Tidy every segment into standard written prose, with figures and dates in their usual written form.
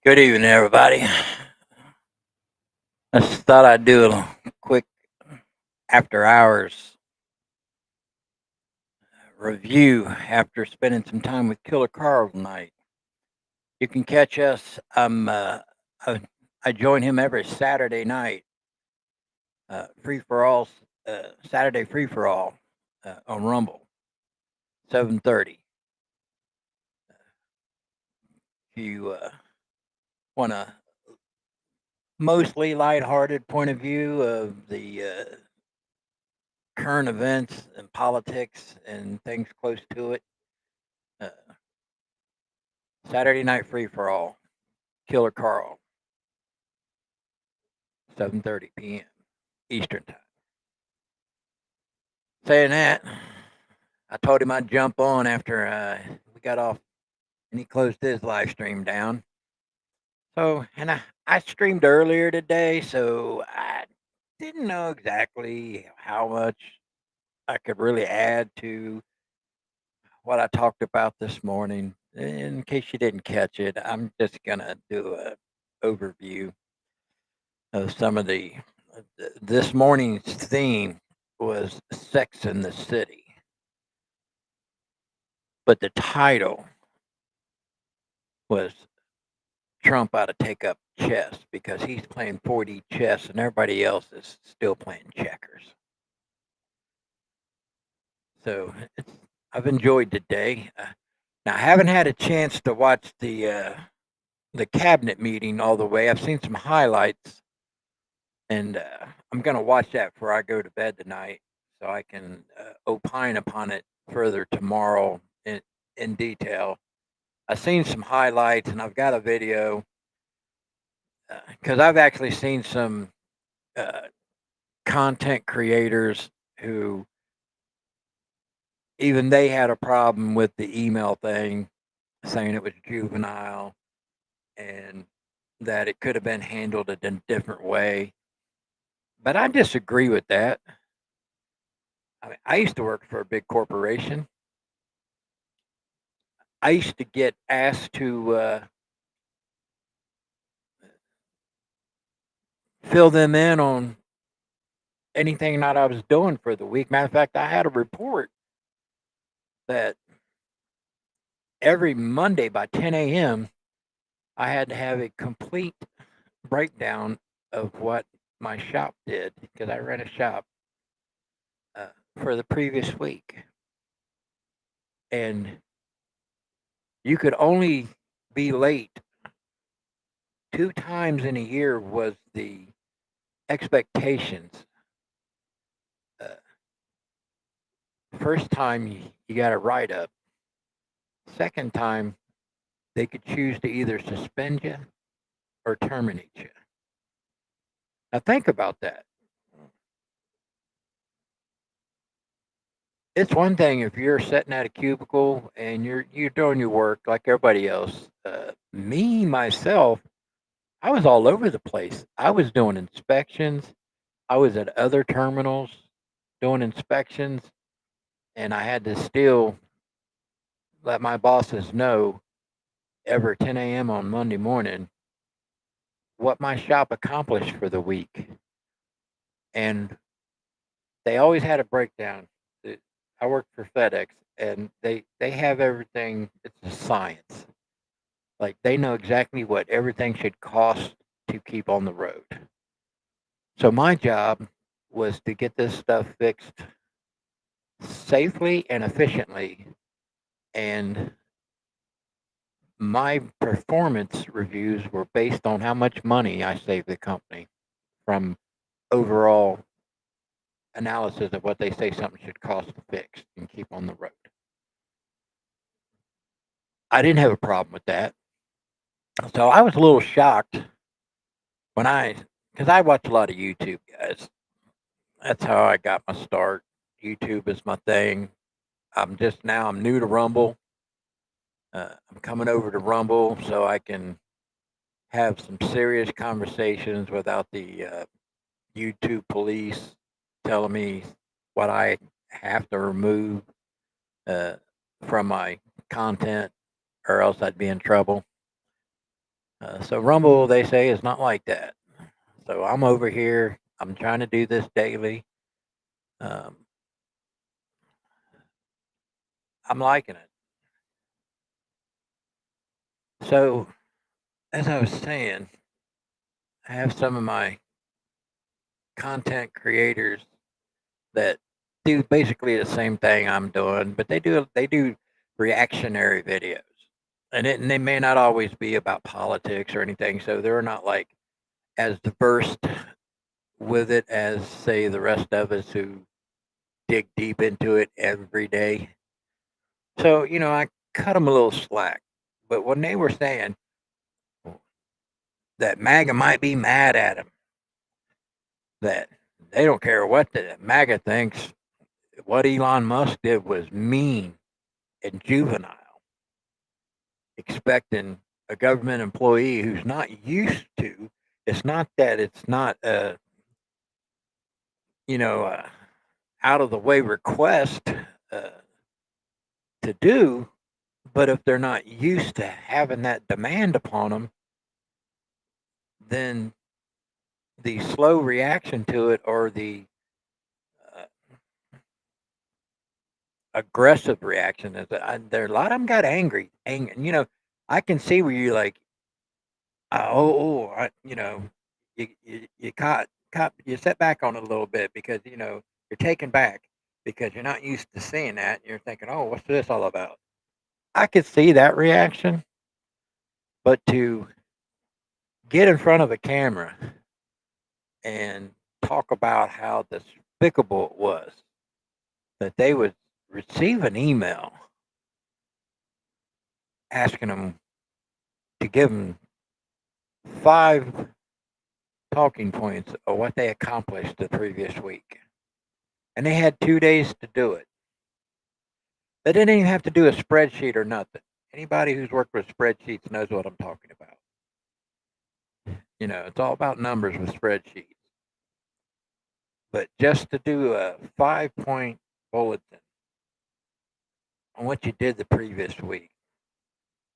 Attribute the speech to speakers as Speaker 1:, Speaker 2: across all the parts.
Speaker 1: Good evening, everybody. I just thought I'd do a quick after hours review after spending some time with Killer Carl tonight. You can catch us. I, I join him every Saturday night, free for all, Saturday free for all on Rumble, 7:30. If you want a mostly lighthearted point of view of the current events and politics and things close to it. Uh, Saturday Night Free for All, Killer Carl, 7:30 p.m. Eastern Time. Saying that, I told him I'd jump on after we got off, and he closed his live stream down. So, and I streamed earlier today, so I didn't know exactly how much I could really add to what I talked about this morning. In case you didn't catch it, I'm just gonna do a overview of some of the. This morning's theme was Sex in the City, but the title was Trump ought to take up chess because he's playing 4D chess and everybody else is still playing checkers. So I've enjoyed the day. Now I haven't had a chance to watch the cabinet meeting all the way. I've seen some highlights, and I'm going to watch that before I go to bed tonight, so I can opine upon it further tomorrow in detail. I've seen some highlights, and I've got a video because I've actually seen some uh, content creators who even they had a problem with the email thing, saying it was juvenile and that it could have been handled in a different way. But I disagree with that. I mean, I used to work for a big corporation. I used to get asked to fill them in on anything that I was doing for the week. Matter of fact, I had a report that every Monday by 10 a.m., I had to have a complete breakdown of what my shop did because I ran a shop uh, for the previous week. And you could only be late 2 times in a year, was the expectations. Uh, First time, you got a write up. Second time, they could choose to either suspend you or terminate you. Now, think about that. It's one thing if you're sitting at a cubicle and you're doing your work like everybody else. Me myself, I was all over the place. I was doing inspections. I was at other terminals doing inspections, and I had to still let my bosses know every 10 a.m. on Monday morning what my shop accomplished for the week. And they always had a breakdown. I worked for FedEx, and they have everything. It's a science. Like they know exactly what everything should cost to keep on the road. So my job was to get this stuff fixed safely and efficiently. And my performance reviews were based on how much money I saved the company from overall analysis of what they say something should cost to fix and keep on the road. I didn't have a problem with that. So I was a little shocked when because I watch a lot of YouTube, guys. That's how I got my start. YouTube is my thing. I'm new to Rumble. I'm coming over to Rumble so I can have some serious conversations without the YouTube police telling me what I have to remove uh, from my content, or else I'd be in trouble. So Rumble, they say, is not like that. So I'm over here. I'm trying to do this daily. Um, I'm liking it. So as I was saying, I have some of my content creators that do basically the same thing I'm doing, but they do reactionary videos, and they may not always be about politics or anything. So they're not like as diverse with it as say the rest of us who dig deep into it every day. So I cut them a little slack. But when they were saying that MAGA might be mad at him, that they don't care what the MAGA thinks, what Elon Musk did was mean and juvenile, expecting a government employee who's not used to. It's not that it's not you know uh, out of the way request uh, to do, but if they're not used to having that demand upon them, then the slow reaction to it or the uh, aggressive reaction is that there a lot of them got angry. I can see where you like, you caught, you set back on it a little bit because you're taken back because you're not used to seeing that. And you're thinking, oh, what's this all about? I could see that reaction, but to get in front of a camera and talk about how despicable it was that they would receive an email asking them to give them 5 talking points of what they accomplished the previous week. And they had 2 days to do it. They didn't even have to do a spreadsheet or nothing. Anybody who's worked with spreadsheets knows what I'm talking about. It's all about numbers with spreadsheets. But just to do a 5-point bulletin on what you did the previous week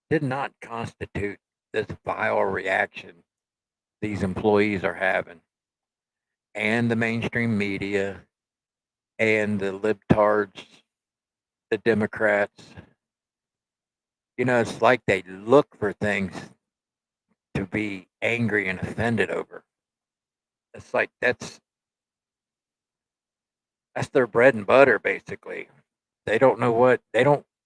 Speaker 1: did not constitute this vile reaction these employees are having, and the mainstream media, and the libtards, the Democrats. It's like they look for things to be angry and offended over. It's like that's their bread and butter, basically. They don't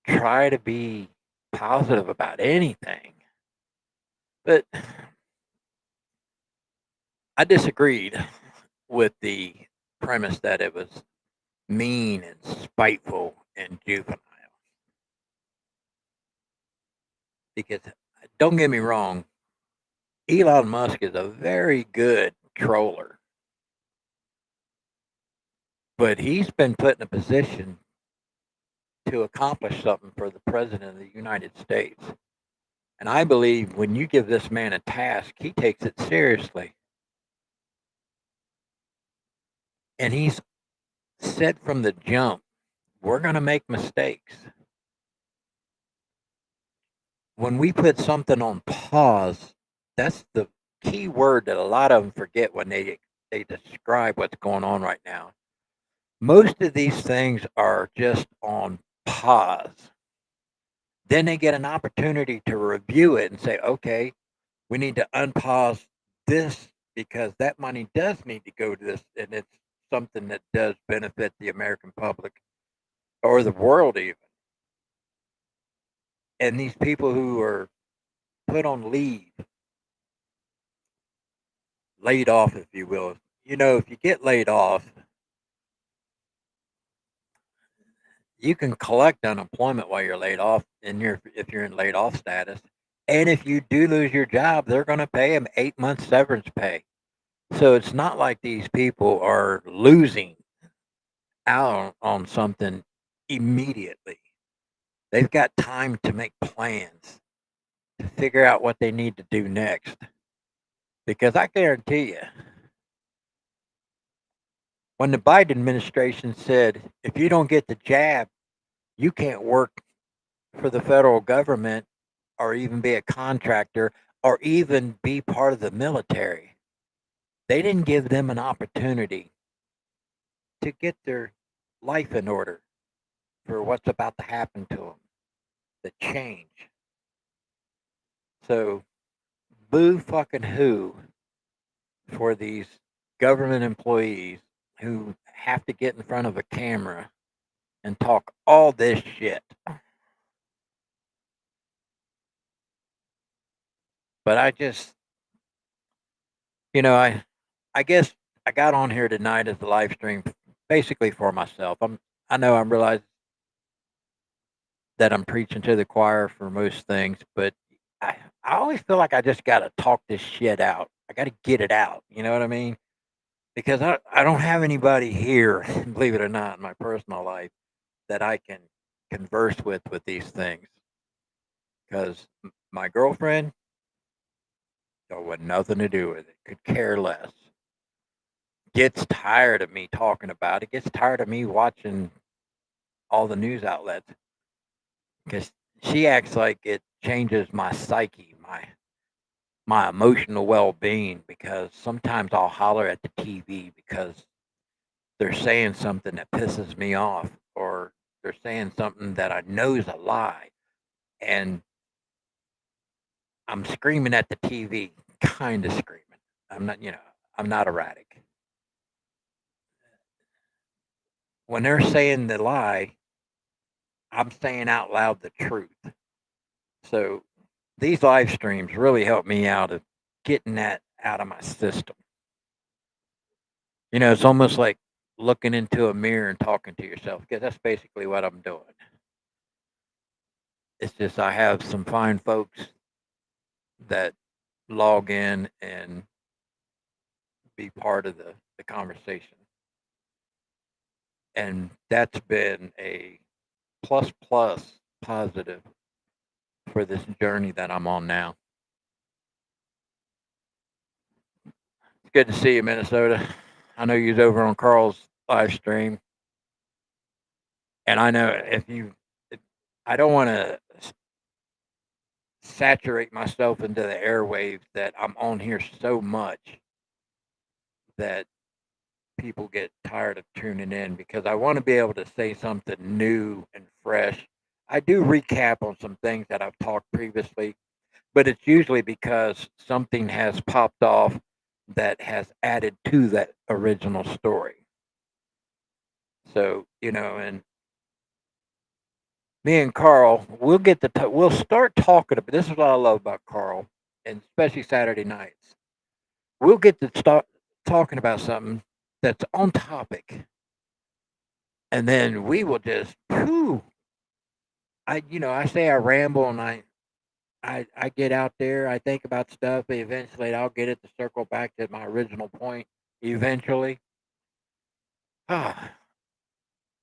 Speaker 1: try to be positive about anything. But I disagreed with the premise that it was mean and spiteful and juvenile. Because don't get me wrong, Elon Musk is a very good troller, but he's been put in a position to accomplish something for the president of the United States. And I believe when you give this man a task, he takes it seriously. And he's said from the jump, we're going to make mistakes. When we put something on pause, that's the key word that a lot of them forget when they describe what's going on right now. Most of these things are just on pause. Then they get an opportunity to review it and say, okay, we need to unpause this because that money does need to go to this, and it's something that does benefit the American public or the world even. And these people who are put on leave, laid off, if you will, if you get laid off, you can collect unemployment while you're laid off, and if you're in laid off status. And if you do lose your job, they're going to pay them 8 months severance pay. So it's not like these people are losing out on something immediately. They've got time to make plans to figure out what they need to do next. Because I guarantee you, when the Biden administration said, if you don't get the jab, you can't work for the federal government or even be a contractor or even be part of the military. They didn't give them an opportunity to get their life in order for what's about to happen to them, the change. So, boo fucking who for these government employees who have to get in front of a camera and talk all this shit. But I just, I guess I got on here tonight as a live stream basically for myself. I know I realize that I'm preaching to the choir for most things, but I, I always feel like I just got to talk this shit out. I got to get it out. You know what I mean? Because I don't have anybody here, believe it or not, in my personal life that I can converse with these things. Because my girlfriend don't want nothing to do with it. Could care less. Gets tired of me talking about it. Gets tired of me watching all the news outlets because she acts like it changes my psyche, my emotional well being. Because sometimes I'll holler at the TV because they're saying something that pisses me off, or they're saying something that I know is a lie, and I'm screaming at the TV, kind of screaming. I'm not, I'm not erratic. When they're saying the lie, I'm saying out loud the truth. So these live streams really help me out of getting that out of my system. It's almost like looking into a mirror and talking to yourself because that's basically what I'm doing. It's just I have some fine folks that log in and be part of the conversation. And that's been a plus positive for this journey that I'm on now. It's good to see you, Minnesota. I know you was over on Carl's live stream, and I know I don't want to saturate myself into the airwaves that I'm on here so much that people get tired of tuning in because I want to be able to say something new and fresh. I do recap on some things that I've talked previously, but it's usually because something has popped off that has added to that original story. So, and me and Carl, we'll start talking about this is what I love about Carl, and especially Saturday nights. We'll get to start talking about something that's on topic, and then we will just, whew, I say I ramble and I get out there, I think about stuff, but eventually I'll get it to circle back to my original point. Eventually, ah,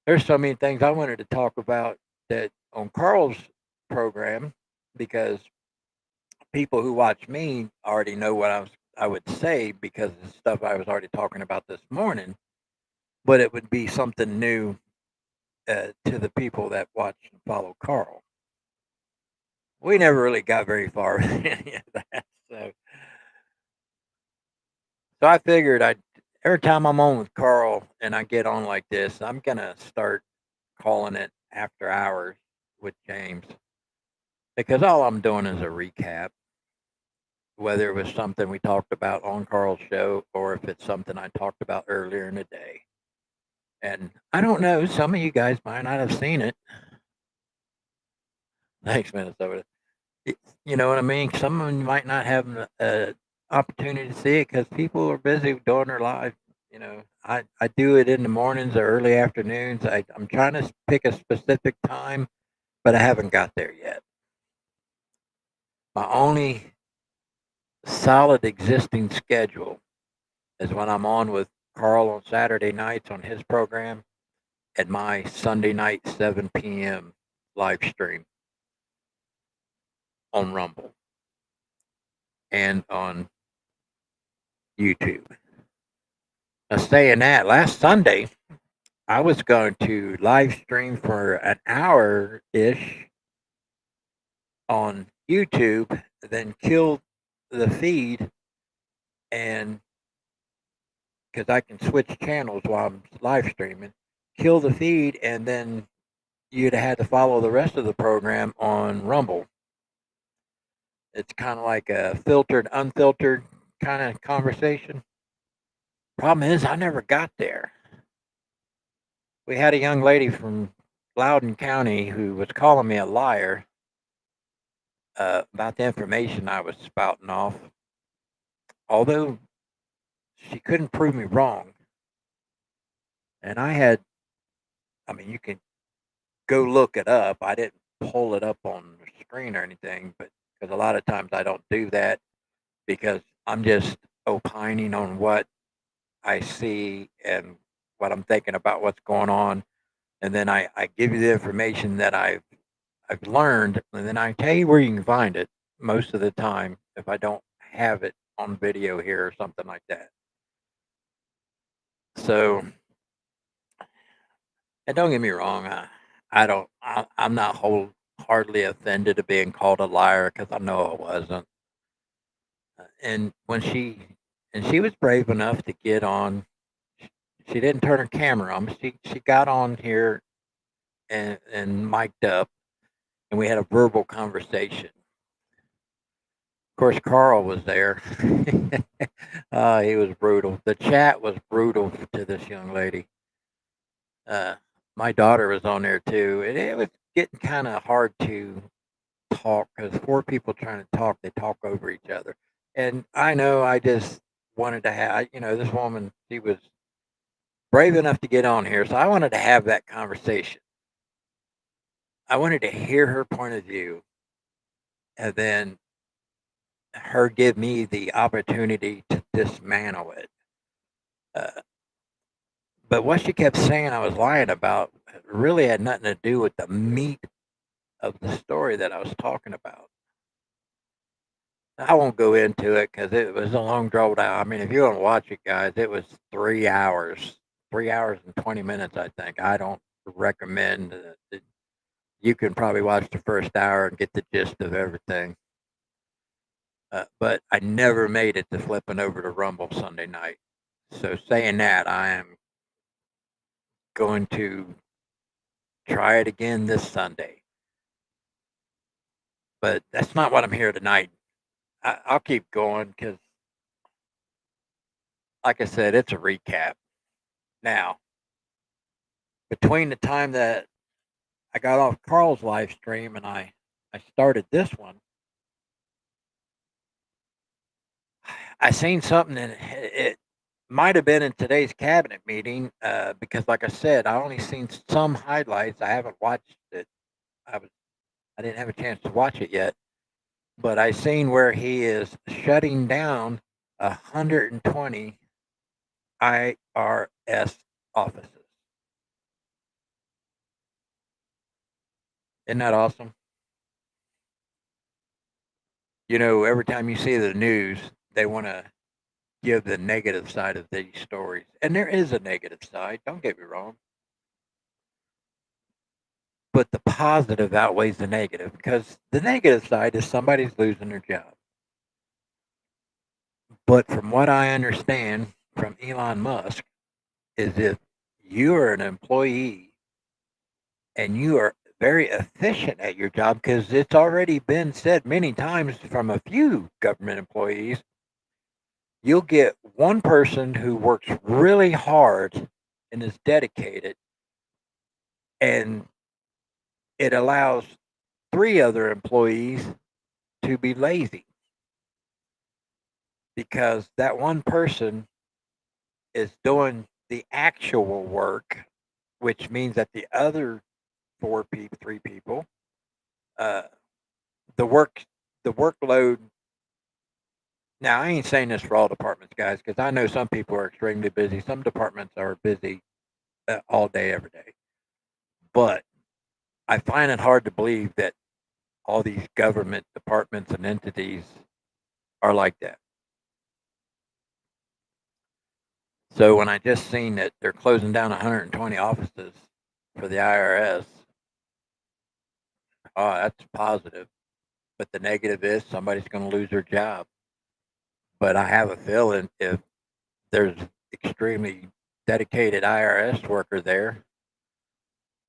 Speaker 1: there's so many things I wanted to talk about that on Carl's program because people who watch me already know what I would say because of the stuff I was already talking about this morning. But it would be something new to the people that watch and follow Carl. We never really got very far with any of that. So I figured I every time I'm on with Carl and I get on like this, I'm gonna start calling it after hours with James because all I'm doing is a recap, whether it was something we talked about on Carl's show or if it's something I talked about earlier in the day. And I don't know, some of you guys might not have seen it. Thanks, Minnesota. You know what I mean? Some of you might not have an opportunity to see it because people are busy doing their lives. I do it in the mornings or early afternoons. I'm trying to pick a specific time, but I haven't got there yet. My only solid existing schedule is when I'm on with Carl on Saturday nights on his program and my Sunday night 7 p.m. live stream on Rumble and on YouTube. Now, saying that, last Sunday I was going to live stream for an hour ish on YouTube, then killed the feed, and because I can switch channels while I'm live streaming, kill the feed, and then you'd have had to follow the rest of the program on Rumble. It's kind of like a filtered, unfiltered kind of conversation. Problem is, I never got there. We had a young lady from Loudoun County who was calling me a liar about the information I was spouting off, although she couldn't prove me wrong. And I mean, you can go look it up. I didn't pull it up on the screen or anything, but because a lot of times I don't do that because I'm just opining on what I see and what I'm thinking about what's going on. And then I give you the information that I've learned, and then I tell you where you can find it most of the time if I don't have it on video here or something like that. So, and don't get me wrong, I don't, I'm not hardly offended at being called a liar because I know I wasn't. And and she was brave enough to get on. She didn't turn her camera on. But she got on here and mic'd up, and we had a verbal conversation. Of course, Carl was there. He was brutal. The chat was brutal to this young lady. Uh, my daughter was on there too, and it was getting kind of hard to talk because four people trying to talk, they talk over each other. And I know I just wanted to have, this woman, she was brave enough to get on here, so I wanted to have that conversation. I wanted to hear her point of view, and then her give me the opportunity to dismantle it. Uh, but what she kept saying I was lying about really had nothing to do with the meat of the story that I was talking about. I won't go into it because it was a long draw out. I mean, if you want to watch it, guys, it was 3 hours, 3 hours and 20 minutes. I think I don't recommend. You can probably watch the first hour and get the gist of everything. But I never made it to flipping over to Rumble Sunday night. So saying that, I am going to try it again this Sunday. But that's not what I'm here tonight. I'll keep going because, like I said, it's a recap. Now, between the time that I got off Carl's live stream and I started this one, I seen something and it might have been in today's cabinet meeting because, like I said, I only seen some highlights. I haven't watched it. I was I didn't have a chance to watch it yet, but I seen where he is shutting down 120 IRS offices. Isn't that awesome? Every time you see the news, they want to give the negative side of these stories. And there is a negative side, don't get me wrong. But the positive outweighs the negative because the negative side is somebody's losing their job. But from what I understand from Elon Musk, is if you are an employee and you are very efficient at your job, because it's already been said many times from a few government employees, you'll get one person who works really hard and is dedicated, and it allows three other employees to be lazy because that one person is doing the actual work, which means that the other three people, uh, the work, the workload. Now, I ain't saying this for all departments, guys, because I know some people are extremely busy. Some departments are busy all day, every day. But I find it hard to believe that all these government departments and entities are like that. So when I just seen that they're closing down 120 offices for the IRS, oh, that's positive. But the negative is somebody's going to lose their job. But I have a feeling if there's extremely dedicated IRS worker there,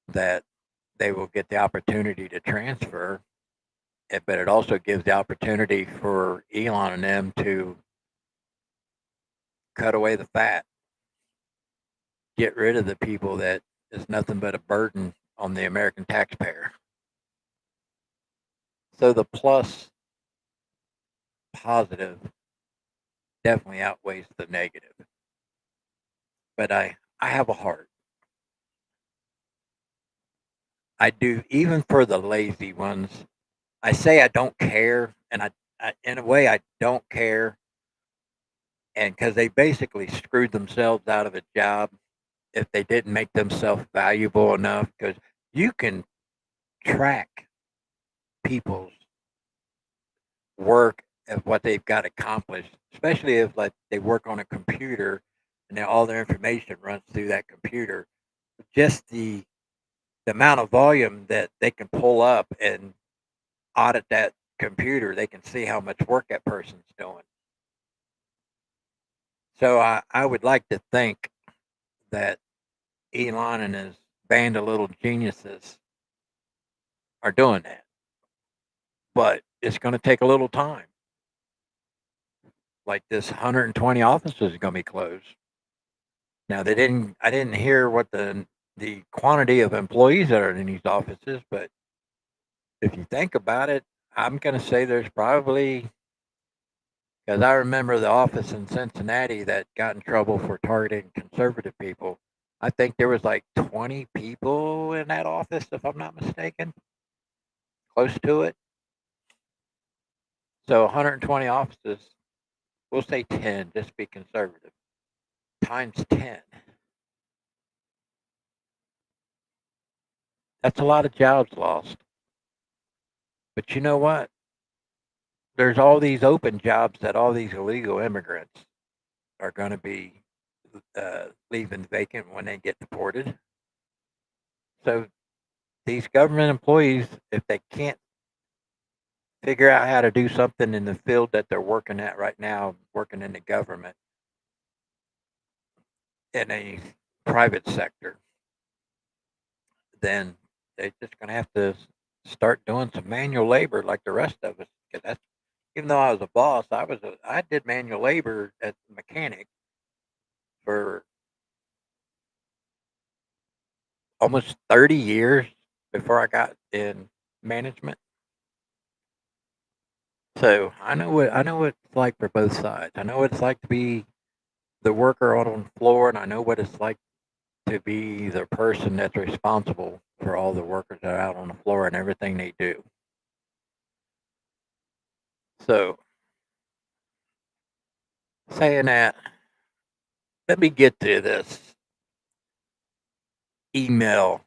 Speaker 1: that they will get the opportunity to transfer. But it also gives the opportunity for Elon and them to cut away the fat, get rid of the people that is nothing but a burden on the American taxpayer. So the plus positive definitely outweighs the negative. But I have a heart. I do, even for the lazy ones. I say I don't care, and in a way, I don't care, and because they basically screwed themselves out of a job if they didn't make themselves valuable enough. Because you can track people's work of what they've got accomplished, especially if like they work on a computer and then all their information runs through that computer. Just the amount of volume that they can pull up and audit that computer, they can see how much work that person's doing. So I would like to think that Elon and his band of little geniuses are doing that, but it's going to take a little time. Like this 120 offices is going to be closed. Now they didn't. I didn't hear what the quantity of employees that are in these offices, but if you think about it, I'm going to say there's probably, because I remember the office in Cincinnati that got in trouble for targeting conservative people. I think there was like 20 people in that office, if I'm not mistaken, close to it. So 120 offices, we'll say 10, just be conservative, times 10. That's a lot of jobs lost. But you know what? There's all these open jobs that all these illegal immigrants are going to be leaving vacant when they get deported. So these government employees, if they can't figure out how to do something in the field that they're working at right now, working in the government, in a private sector, then they're just going to have to start doing some manual labor like the rest of us. Because that's, even though I was a boss, I did manual labor as a mechanic for almost 30 years before I got in management. So I know what it's like for both sides. I know what it's like to be the worker out on the floor, and I know what it's like to be the person that's responsible for all the workers that are out on the floor and everything they do. So, saying that, let me get to this email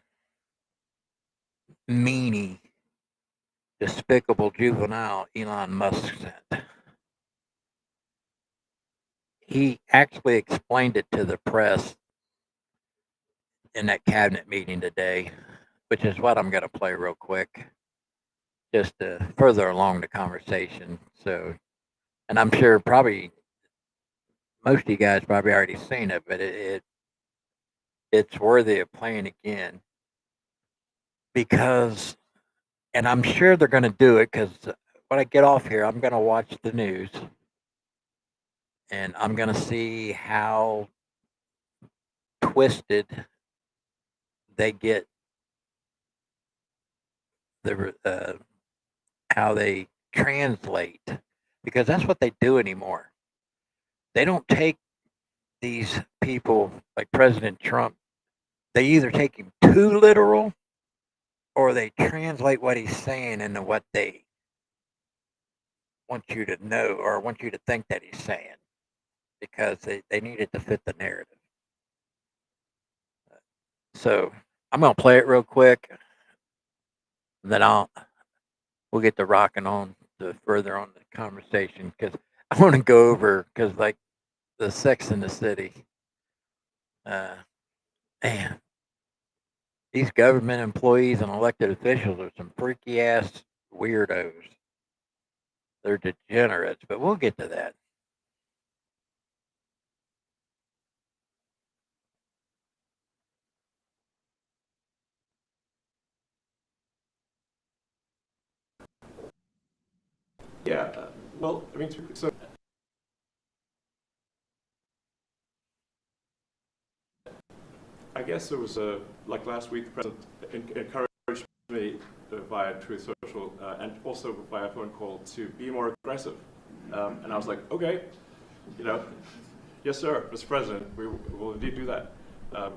Speaker 1: meanie, despicable juvenile Elon Musk sent. He actually explained it to the press in that cabinet meeting today, which is what I'm going to play real quick, just to further along the conversation. So, and I'm sure probably most of you guys probably already seen it, but it's worthy of playing again because, and I'm sure they're going to do it because when I get off here, I'm going to watch the news and I'm going to see how twisted they get the how they translate, because that's what they do anymore. They don't take these people like President Trump. They either take him too literal or they translate what he's saying into what they want you to know or want you to think that he's saying because they need it to fit the narrative. So I'm gonna play it real quick, and then we'll get to rocking on to further on the conversation because I want to go over because like the Sex in the City, uh, man, these government employees and elected officials are some freaky ass weirdos. They're degenerates, but we'll get to that.
Speaker 2: Yeah, well, I mean, so I guess it was like last week, the president encouraged me via Truth Social and also via phone call to be more aggressive. And I was like, okay, you know, yes, sir, Mr. President, we will indeed do that. Um,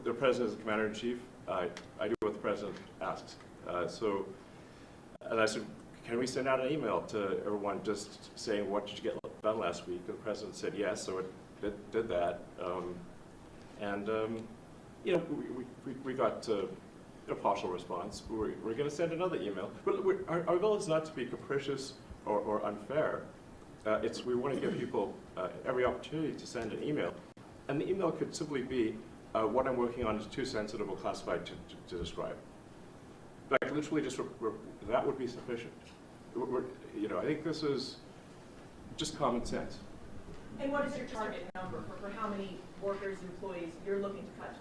Speaker 2: the president is the commander in chief. I do what the president asks. And I said, can we send out an email to everyone just saying what did you get done last week? And the president said yes, so it did that. And you know, we got a partial response. We're going to send another email. But our goal is not to be capricious or unfair. We want to give people every opportunity to send an email. And the email could simply be, what I'm working on is too sensitive or classified to describe. Like literally just, that would be sufficient. You know, I think this is just common sense.
Speaker 3: And what is your target number for how many workers, employees you're looking to cut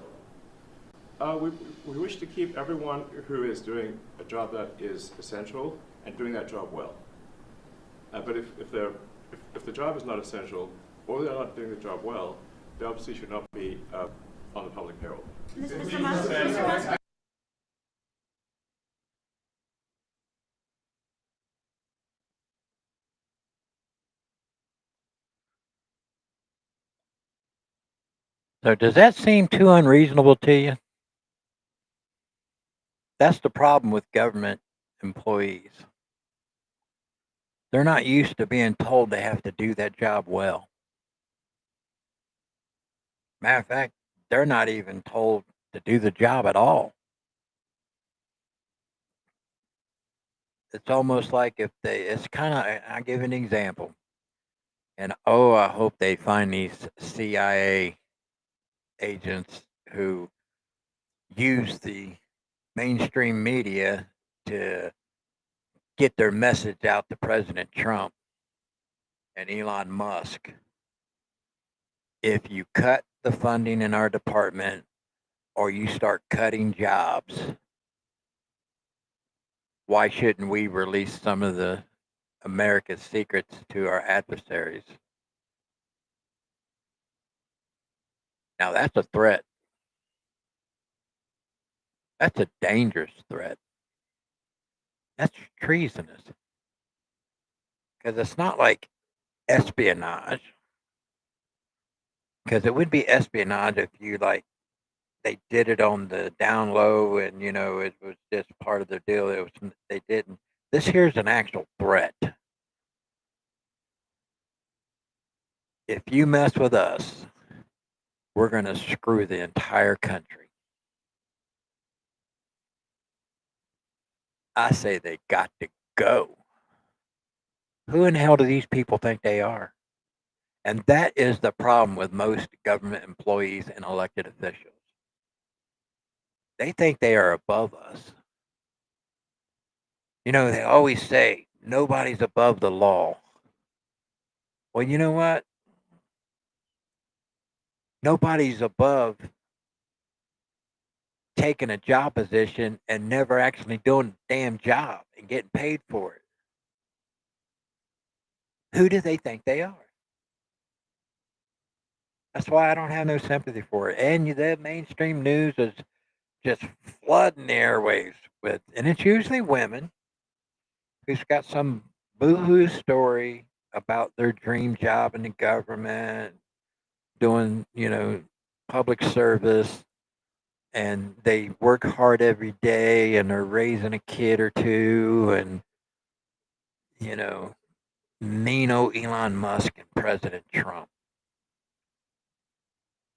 Speaker 3: total?
Speaker 2: We wish to keep everyone who is doing a job that is essential and doing that job well. But if the job is not essential or they're not doing the job well, they obviously should not be on the public payroll.
Speaker 3: Mr. Musk,
Speaker 1: So does that seem too unreasonable to you? That's the problem with government employees. They're not used to being told they have to do that job well. Matter of fact, they're not even told to do the job at all. It's almost like it's kind of, I give an example. And oh, I hope they find these CIA agents who use the mainstream media to get their message out to President Trump and Elon Musk. If you cut the funding in our department or you start cutting jobs, why shouldn't we release some of the America's secrets to our adversaries? Now that's a threat. That's a dangerous threat. That's treasonous. Because it's not like espionage. Because it would be espionage if you like they did it on the down low and you know it was just part of their deal. It was they didn't. This here's an actual threat. If you mess with us, we're going to screw the entire country. I say they got to go. Who in hell do these people think they are? And that is the problem with most government employees and elected officials. They think they are above us. You know, they always say nobody's above the law. Well, you know what? Nobody's above taking a job position and never actually doing a damn job and getting paid for it. Who do they think they are? That's why I don't have no sympathy for it. And the mainstream news is just flooding the airwaves with, and it's usually women who's got some boohoo story about their dream job in the government, doing, you know, public service, and they work hard every day and they're raising a kid or two, and, you know, Nino, Elon Musk, and President Trump.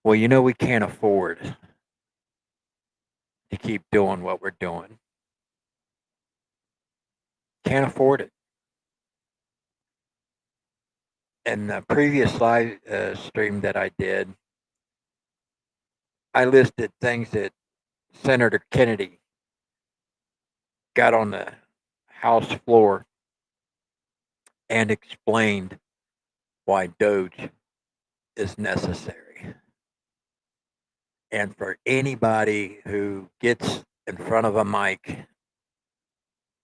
Speaker 1: Well, you know, we can't afford to keep doing what we're doing. Can't afford it. In the previous live stream that I did, I listed things that Senator Kennedy got on the House floor and explained why Doge is necessary. And for anybody who gets in front of a mic,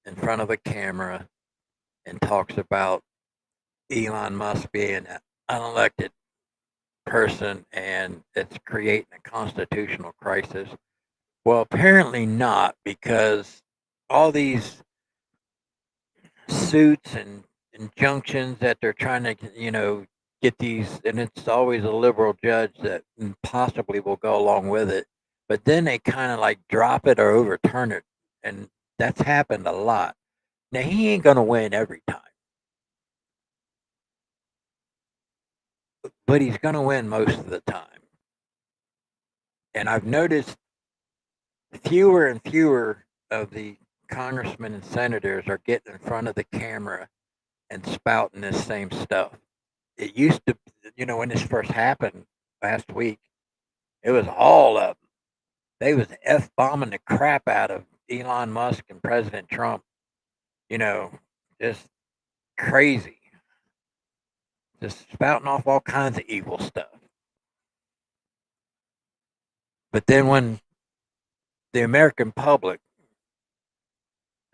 Speaker 1: in front of a camera, and talks about Elon Musk being an unelected person and it's creating a constitutional crisis. Well, apparently not, because all these suits and injunctions that they're trying to, get these, and it's always a liberal judge that possibly will go along with it, but then they kind of like drop it or overturn it, and that's happened a lot. Now he ain't gonna win every time, but he's gonna win most of the time. And I've noticed fewer and fewer of the congressmen and senators are getting in front of the camera and spouting this same stuff. It used to, when this first happened last week, it was all of them. They was F bombing the crap out of Elon Musk and President Trump. You know, just crazy. Just spouting off all kinds of evil stuff. But then when the American public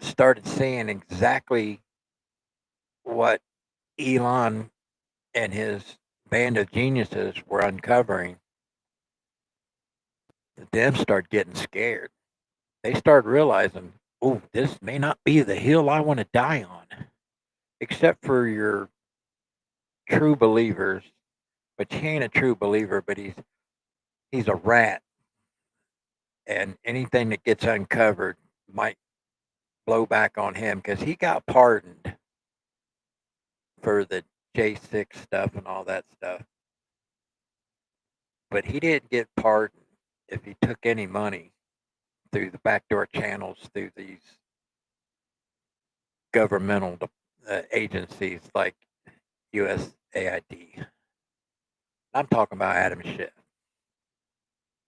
Speaker 1: started seeing exactly what Elon and his band of geniuses were uncovering, them start getting scared. They start realizing, oh, this may not be the hill I want to die on. Except for your true believers, but he ain't a true believer, but he's a rat. And anything that gets uncovered might blow back on him because he got pardoned for the J6 stuff and all that stuff. But he didn't get pardoned if he took any money through the backdoor channels through these governmental agencies like USAID. I'm talking about Adam Schiff.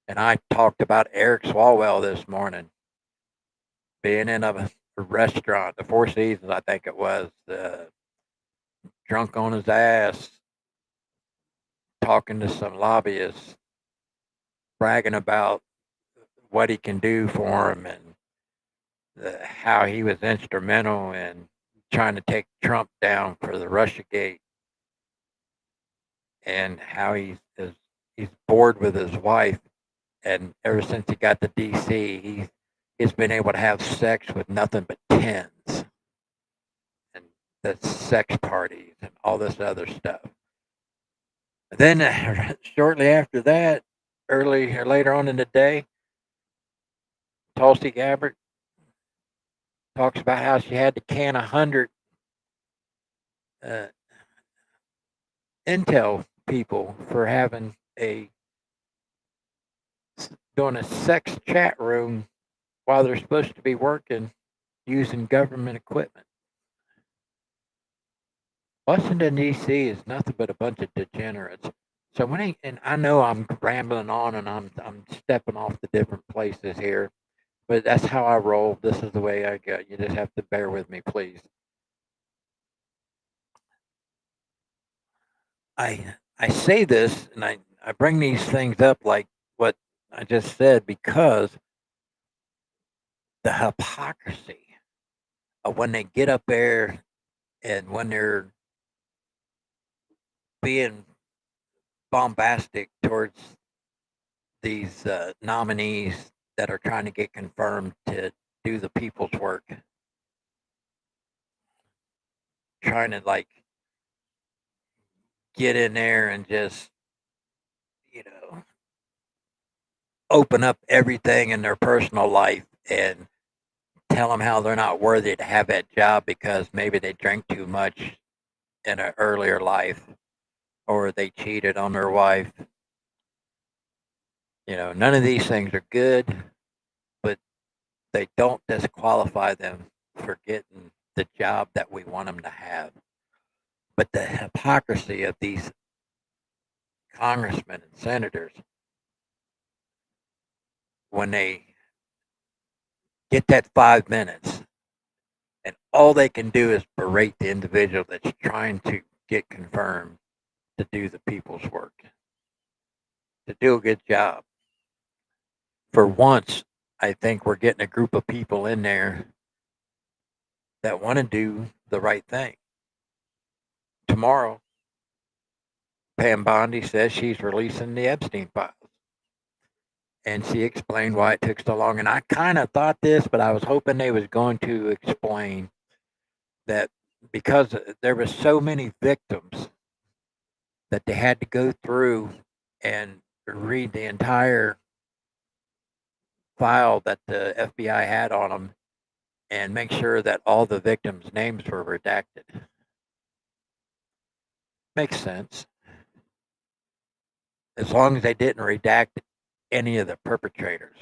Speaker 1: And I talked about Eric Swalwell this morning being in a restaurant, the Four Seasons, I think it was, drunk on his ass, talking to some lobbyists, bragging about what he can do for him and how he was instrumental in trying to take Trump down for the Russiagate, and how he's bored with his wife, and ever since he got to DC, he's been able to have sex with nothing but tens, and the sex parties and all this other stuff. And then shortly after that, early or later on in the day, Tulsi Gabbard talks about how she had to can 100 uh, intel people for having doing a sex chat room while they're supposed to be working using government equipment. Washington D.C. is nothing but a bunch of degenerates. So and I know I'm rambling on and I'm stepping off the different places here, but that's how I roll. This is the way I go. You just have to bear with me, please. I say this and I bring these things up like what I just said because the hypocrisy of when they get up there and when they're being bombastic towards these nominees that are trying to get confirmed to do the people's work, trying to like get in there and just, you know, open up everything in their personal life and tell them how they're not worthy to have that job because maybe they drank too much in an earlier life or they cheated on their wife. None of these things are good, but they don't disqualify them for getting the job that we want them to have. But the hypocrisy of these congressmen and senators, when they get that 5 minutes and all they can do is berate the individual that's trying to get confirmed to do the people's work, to do a good job. For once, I think we're getting a group of people in there that want to do the right thing. Tomorrow, Pam Bondi says she's releasing the Epstein files. And she explained why it took so long. And I kind of thought this, but I was hoping they was going to explain that because there were so many victims that they had to go through and read the entire file that the FBI had on them and make sure that all the victims' names were redacted. Makes sense. As long as they didn't redact any of the perpetrators.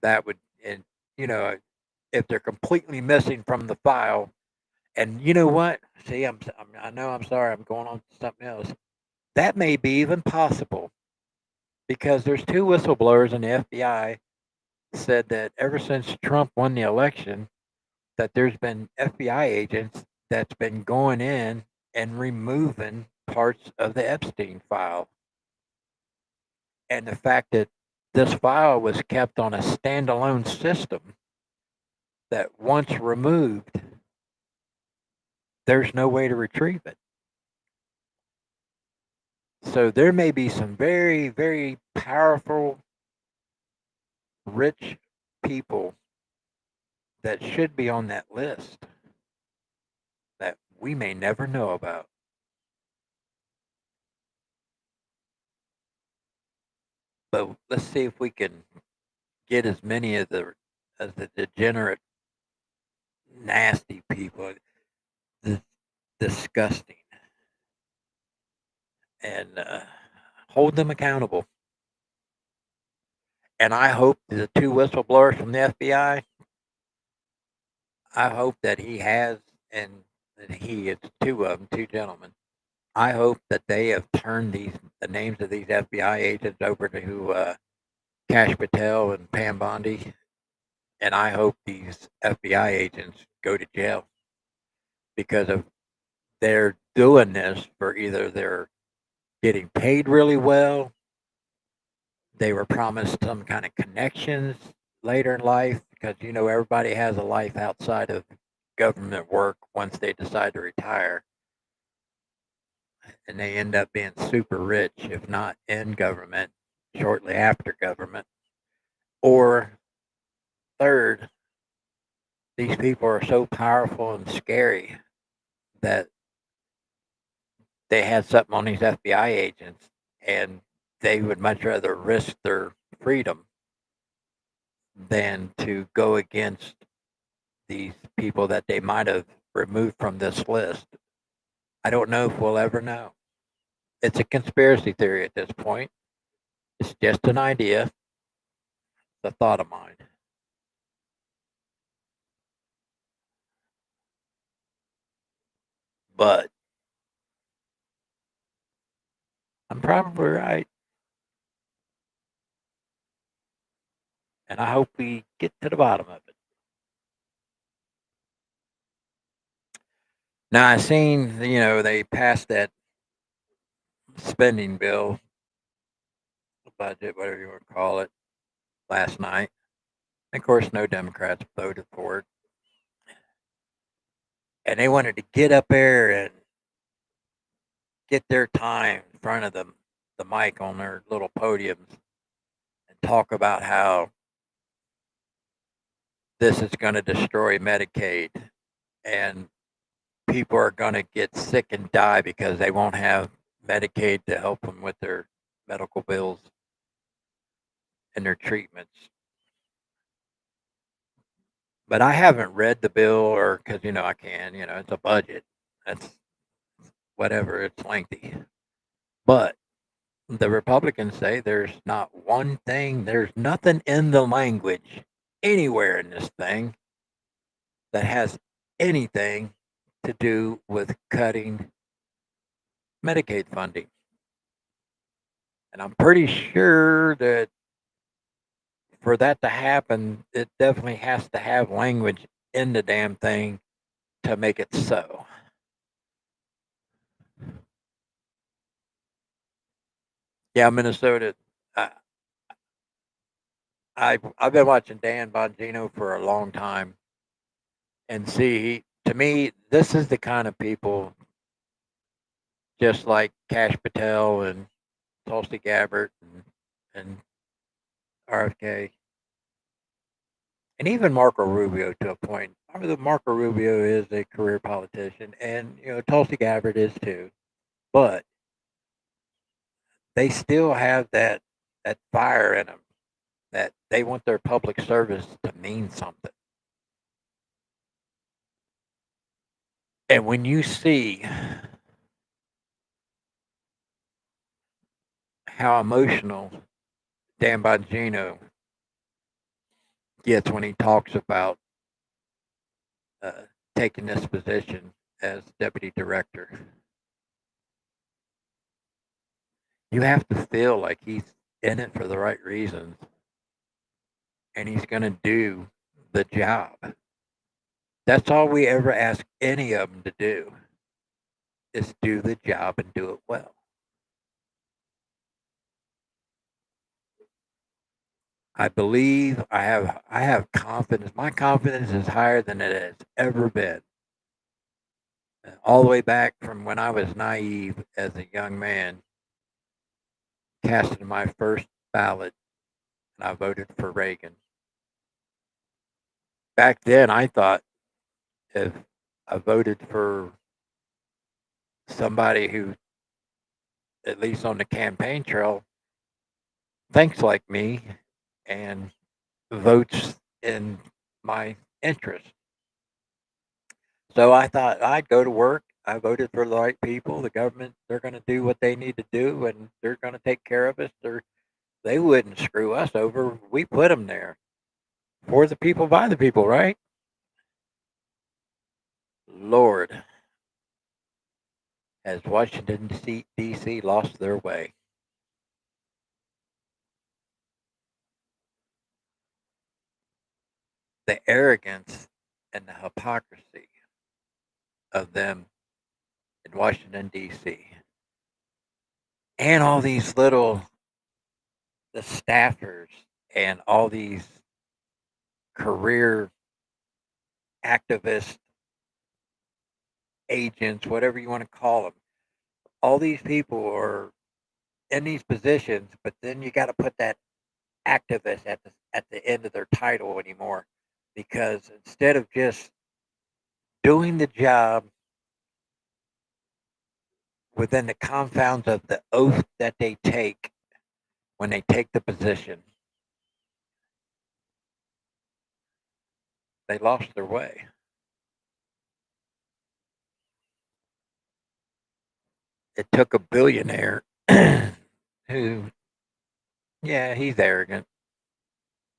Speaker 1: That would, and you know, if they're completely missing from the file, and you know what? See, I know I'm sorry, I'm going on to something else. That may be even possible because there's two whistleblowers in the FBI said that ever since Trump won the election, that there's been FBI agents that's been going in and removing parts of the Epstein file. And the fact that this file was kept on a standalone system that once removed, there's no way to retrieve it. So there may be some very, very powerful, rich people that should be on that list that we may never know about. But let's see if we can get as many of the degenerate, nasty people, the disgusting, and hold them accountable. And I hope the two whistleblowers from the FBI, I hope that he has, and it's two of them, two gentlemen. I hope that they have turned the names of these FBI agents over to Cash Patel and Pam Bondi, and I hope these FBI agents go to jail because of they're doing this for either they're getting paid really well, they were promised some kind of connections later in life because everybody has a life outside of government work once they decide to retire, and they end up being super rich, if not in government, shortly after government. Or third, these people are so powerful and scary that they had something on these FBI agents and they would much rather risk their freedom than to go against these people that they might have removed from this list. I don't know if we'll ever know. It's a conspiracy theory at this point. It's just an idea, a thought of mine. But I'm probably right. And I hope we get to the bottom of it. Now, I seen, they passed that spending bill, budget, whatever you want to call it, last night. And of course, no Democrats voted for it. And they wanted to get up there and get their time in front of the mic on their little podiums and talk about how this is going to destroy Medicaid and people are going to get sick and die because they won't have Medicaid to help them with their medical bills and their treatments. But I haven't read the bill, or because I can, it's a budget. That's whatever, it's lengthy. But the Republicans say there's not one thing, there's nothing in the language anywhere in this thing that has anything to do with cutting Medicaid funding. And I'm pretty sure that for that to happen, it definitely has to have language in the damn thing to make it so. Yeah, Minnesota. I've been watching Dan Bongino for a long time, and see, to me, this is the kind of people, just like Cash Patel and Tulsi Gabbard and RFK, and even Marco Rubio to a point. Marco Rubio is a career politician, and Tulsi Gabbard is too. But they still have that fire in them, that they want their public service to mean something. And when you see how emotional Dan Bongino gets when he talks about uh, taking this position as deputy director, you have to feel like he's in it for the right reasons and he's going to do the job. That's all we ever ask any of them to do, is do the job and do it well. I believe I have confidence. My confidence is higher than it has ever been. All the way back from when I was naive as a young man, casting my first ballot, and I voted for Reagan. Back then, I thought if I voted for somebody who, at least on the campaign trail, thinks like me and votes in my interest. So I thought I'd go to work. I voted for the right people. The government, they're going to do what they need to do, and they're going to take care of us. They wouldn't screw us over. We put them there for the people, by the people, right? Lord, has Washington D.C. lost their way? The arrogance and the hypocrisy of them in Washington D.C. and all these the staffers and all these career activist agents, whatever you want to call them. All these people are in these positions, but then you got to put that activist at the end of their title anymore, because instead of just doing the job within the confounds of the oath that they take when they take the position, they lost their way. It took a billionaire who, yeah, he's arrogant.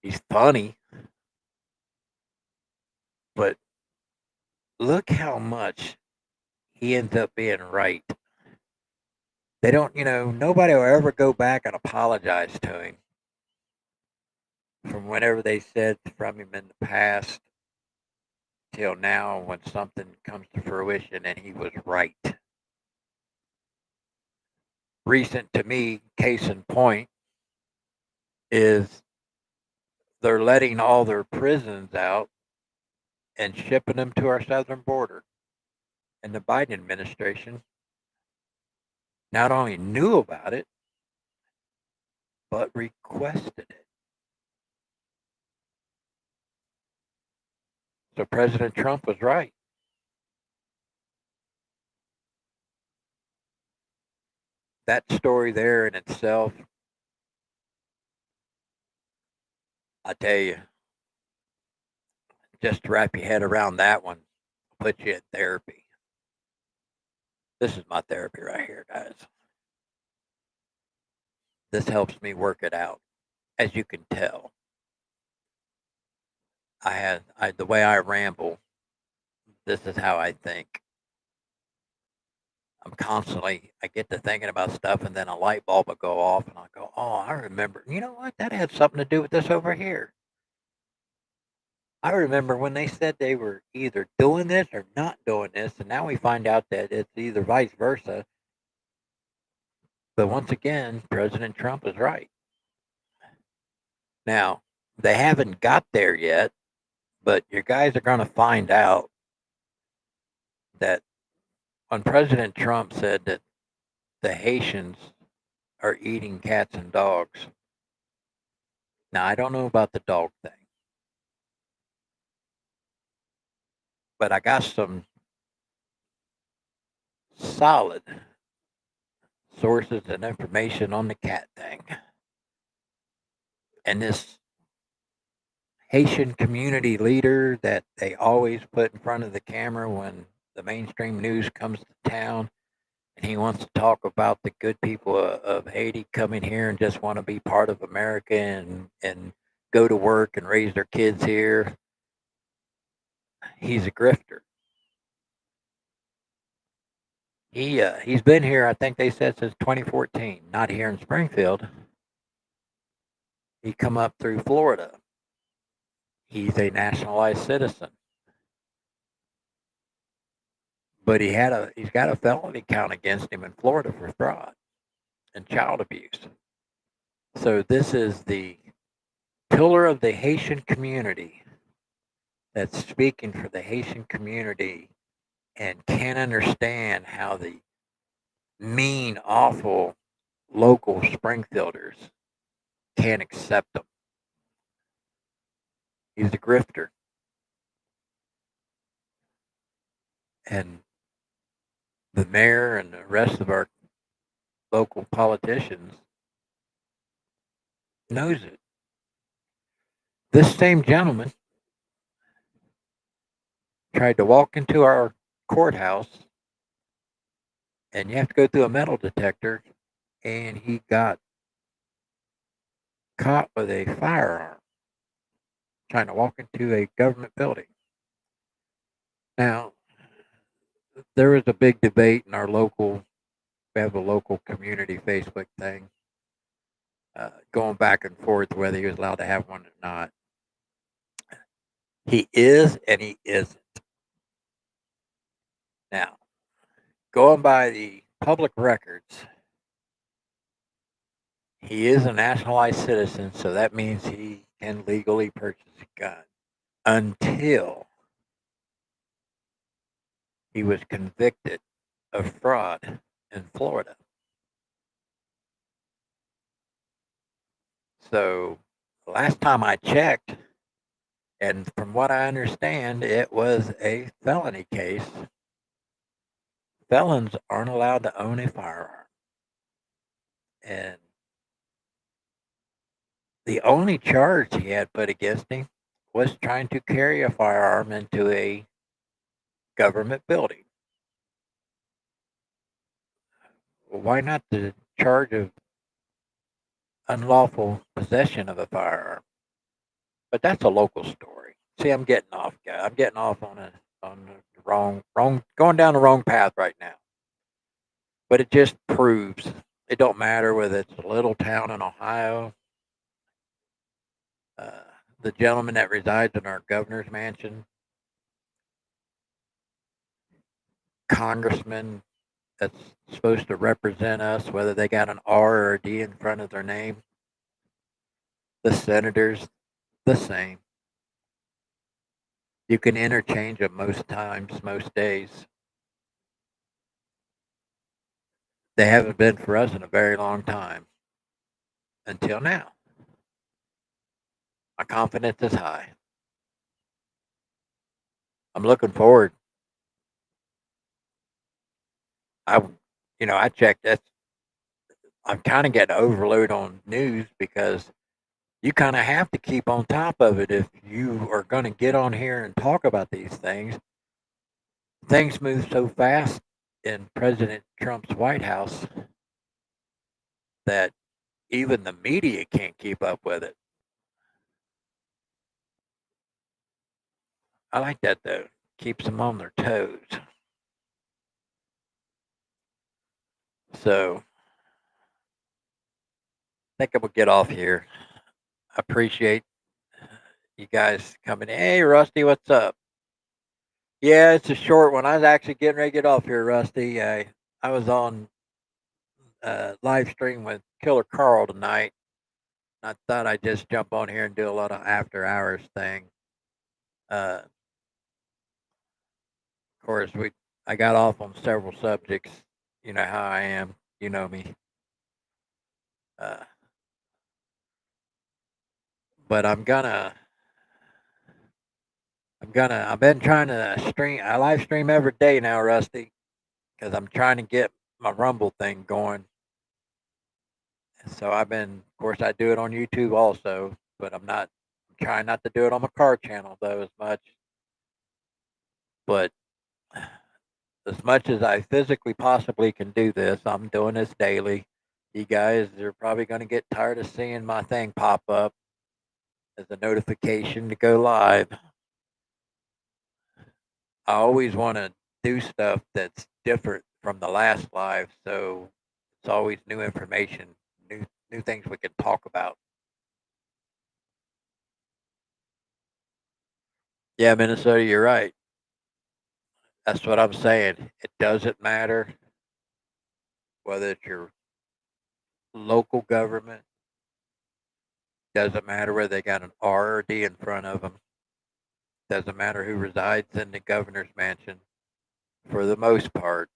Speaker 1: He's funny, but look how much he ends up being right. They don't, nobody will ever go back and apologize to him from whatever they said from him in the past till now when something comes to fruition and he was right. Recent to me, case in point, is they're letting all their prisons out and shipping them to our southern border. And the Biden administration not only knew about it, but requested it. So President Trump was right. That story there in itself, I tell you, just to wrap your head around that one, put you in therapy. This is my therapy right here, guys. This helps me work it out. As you can tell, the way I ramble, this is how I think. I get to thinking about stuff, and then a light bulb will go off, and I'll go, oh, I remember, you know what? That had something to do with this over here. I remember when they said they were either doing this or not doing this, and now we find out that it's either vice versa. But once again, President Trump is right. Now, They haven't got there yet, but you guys are going to find out that when President Trump said that the Haitians are eating cats and dogs. Now, I don't know about the dog thing, but I got some solid sources and information on the cat thing. And this Haitian community leader that they always put in front of the camera when the mainstream news comes to town, and he wants to talk about the good people of Haiti coming here and just want to be part of America and go to work and raise their kids here. He's a grifter. He's been here, I think they said, since 2014. Not here in Springfield. He come up through Florida. He's a nationalized citizen, but he's got a felony count against him in Florida for fraud and child abuse. So this is the pillar of the Haitian community that's speaking for the Haitian community and can't understand how the mean, awful local Springfielders can't accept him. He's a grifter. And the mayor and the rest of our local politicians knows it. This same gentleman tried to walk into our courthouse, and you have to go through a metal detector, and he got caught with a firearm trying to walk into a government building. Now, there was a big debate in our local, we have a local community Facebook thing, going back and forth whether he was allowed to have one or not. He is and he isn't. Now, going by the public records, he is a nationalized citizen, so that means he can legally purchase a gun until he was convicted of fraud in Florida. So, last time I checked, and from what I understand, it was a felony case. Felons aren't allowed to own a firearm. And the only charge he had put against him was trying to carry a firearm into a government building. Well, why not the charge of unlawful possession of a firearm? But that's a local story. See, I'm getting off, guy. I'm getting off on the wrong, going down the wrong path right now. But it just proves it don't matter whether it's a little town in Ohio. The gentleman that resides in our governor's mansion, congressman that's supposed to represent us, whether they got an R or a D in front of their name, the senators, the same. You can interchange them most times, most days. They haven't been for us in a very long time. Until now. My confidence is high. I'm looking forward. I checked that. I'm kind of getting overload on news because you kind of have to keep on top of it if you are going to get on here and talk about these things. Things move so fast in President Trump's White House that even the media can't keep up with it. I like that though. Keeps them on their toes. So I think I'm gonna get off here. I appreciate you guys coming in. Hey Rusty, what's up? Yeah, it's a short one. I was actually getting ready to get off here, Rusty. I was on live stream with Killer Carl tonight. I thought I'd just jump on here and do a lot of after hours thing. Of course, I got off on several subjects. You know how I am. You know me. Uh, but I've been trying to stream. I live stream every day now, Rusty, because I'm trying to get my Rumble thing going. So of course, I do it on YouTube also, but I'm trying not to do it on my car channel though as much. But as much as I physically possibly can do this, I'm doing this daily. You guys are probably going to get tired of seeing my thing pop up as a notification to go live. I always want to do stuff that's different from the last live, so it's always new information, new things we can talk about. Yeah, Minnesota, you're right. That's what I'm saying. It doesn't matter whether it's your local government, doesn't matter whether they got an R or D in front of them, doesn't matter who resides in the governor's mansion. For the most part,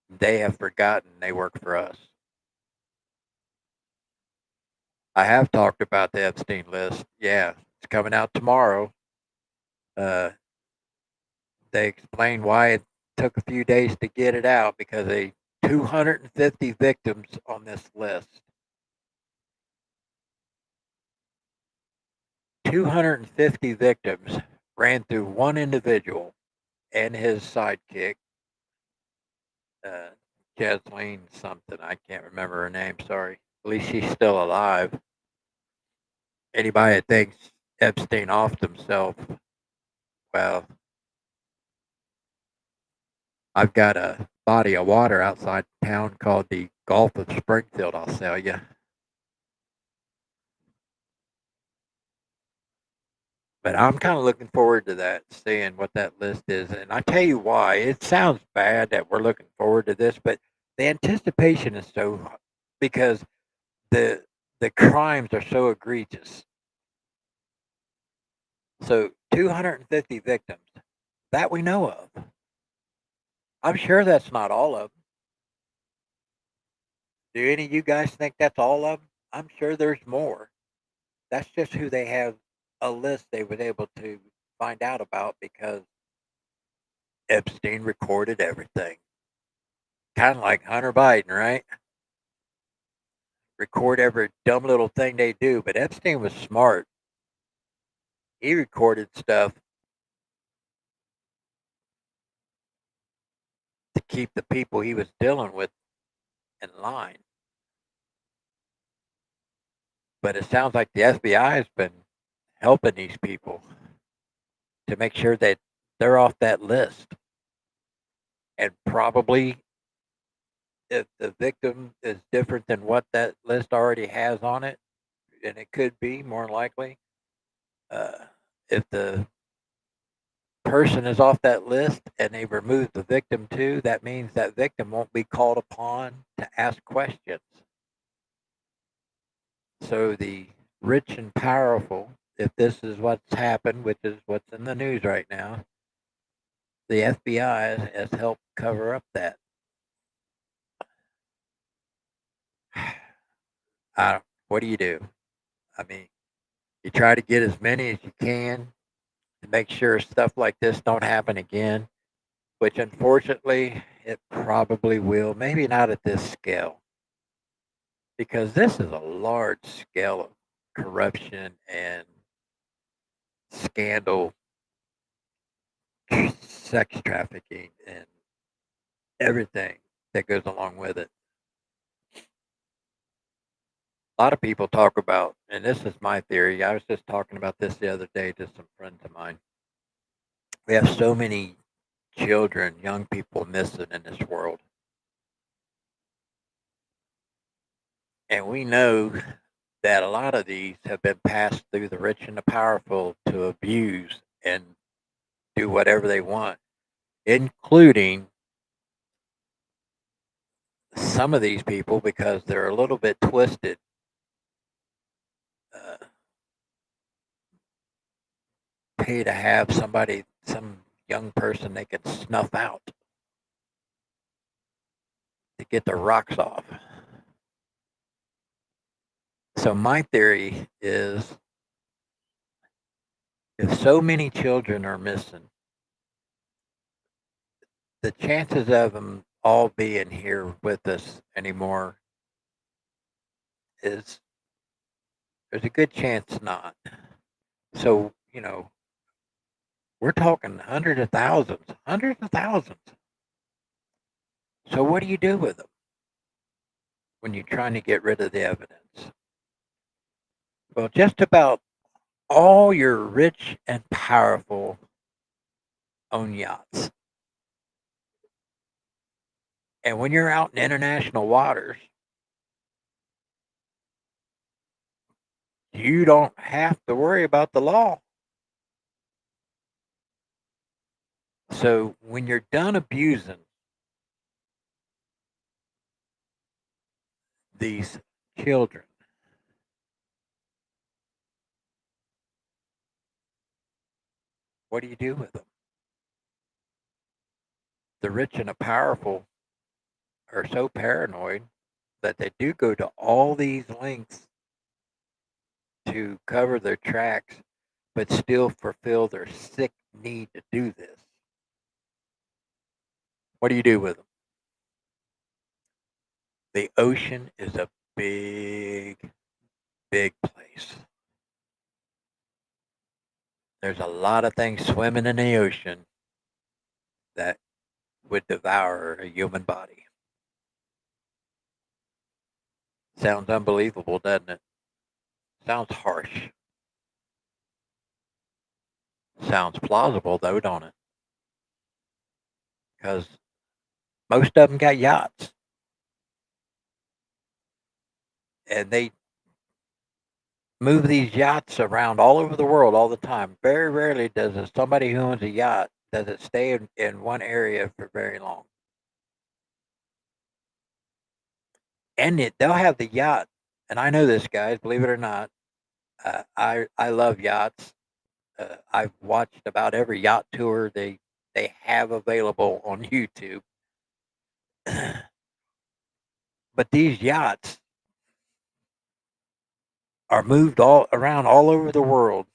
Speaker 1: they have forgotten they work for us. I have talked about the Epstein list. Yeah, it's coming out tomorrow. Uh, they explained why it took a few days to get it out because they 250 victims on this list. 250 victims ran through one individual and his sidekick, uh, Jasleen something. I can't remember her name. Sorry. At least she's still alive. Anybody that thinks Epstein offed himself, well, I've got a body of water outside town called the Gulf of Springfield, I'll sell you. But I'm kind of looking forward to that, seeing what that list is. And I tell you why. It sounds bad that we're looking forward to this, but the anticipation is so because the the crimes are so egregious. So 250 victims that we know of. I'm sure that's not all of them. Do any of you guys think that's all of them? I'm sure there's more. That's just who they have a list they was able to find out about because Epstein recorded everything. Kind of like Hunter Biden, right? Record every dumb little thing they do. But Epstein was smart. He recorded stuff to keep the people he was dealing with in line. But it sounds like the FBI has been helping these people to make sure that they're off that list. And probably if the victim is different than what that list already has on it, and it could be more likely, uh, if the person is off that list and they remove the victim too, that means that victim won't be called upon to ask questions. So the rich and powerful, if this is what's happened, which is what's in the news right now, the FBI has helped cover up that. What do you do? I mean, you try to get as many as you can to make sure stuff like this don't happen again, which unfortunately it probably will. Maybe not at this scale, because this is a large scale of corruption and scandal, sex trafficking, and everything that goes along with it. A lot of people talk about, and this is my theory. I was just talking about this the other day to some friends of mine. We have so many children, young people missing in this world. And we know that a lot of these have been passed through the rich and the powerful to abuse and do whatever they want, including some of these people, because they're a little bit twisted, uh, pay to have somebody, some young person they can snuff out to get their rocks off. So my theory is, if so many children are missing, the chances of them all being here with us anymore is, there's a good chance not. So, we're talking hundreds of thousands, hundreds of thousands. So what do you do with them when you're trying to get rid of the evidence? Well, just about all your rich and powerful own yachts. And when you're out in international waters, you don't have to worry about the law. So when you're done abusing these children, what do you do with them? The rich and the powerful are so paranoid that they do go to all these lengths to cover their tracks, but still fulfill their sick need to do this. What do you do with them? The ocean is a big, big place. There's a lot of things swimming in the ocean that would devour a human body. Sounds unbelievable, doesn't it? Sounds harsh. Sounds plausible, though, don't it? Because most of them got yachts. And they move these yachts around all over the world all the time. Very rarely does somebody who owns a yacht, does it stay in one area for very long. And they'll have the yacht. And I know this, guys, believe it or not. I love yachts. I've watched about every yacht tour they have available on YouTube. But these yachts are moved all around all over the world